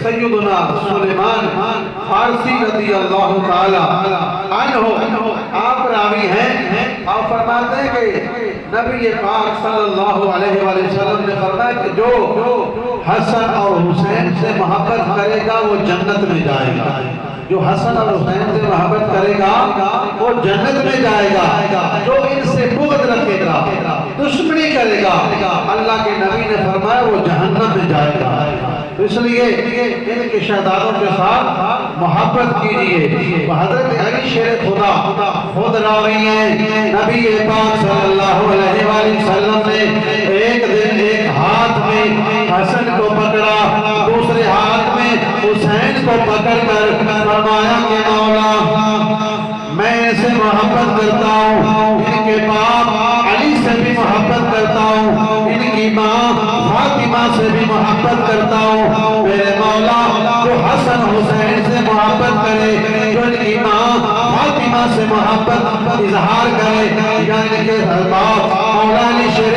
सैयदना सुलेमान फारसी रज़ी अल्लाह ताला अन्हु आप रावी हैं और फरमाते हैं कि नबी पाक सल्लल्लाहु अलैहि वसल्लम ने फरमाया कि जो हसन और हुसैन से मोहब्बत करेगा वो जन्नत में जाएगा। जो हसन और हुसैन से मोहब्बत करेगा वो जन्नत में जाएगा। जो इनसे बुग़्ज़ रखेगा, दुश्मनी करेगा, अल्लाह के नबी ने फरमाया वो जहन्नम में जाएगा। तो इसलिए इनके शहदादों के साथ मोहब्बत कीजिए। हज़रत अली शेर खुदा खुद रावी हैं, नबी पाक सल्लल्लाहु अलैहि वसल्लम ने एक दिन एक हाथ में हसन को पकड़ा, दूसरे हाथ में हुसैन को पकड़कर फरमाया कि मौला मैं इनसे मोहब्बत करता हूँ, इनके बाप अली से भी मोहब्बत करता हूँ, इनकी माँ फातिमा से भी मोहब्बत करता हूँ। मेरे मौला जो हसन हुसैन से मोहब्बत करे, जो इनकी माँ फातिमा से मोहब्बत इजहार करे, या इनके बाप मौला अली शेर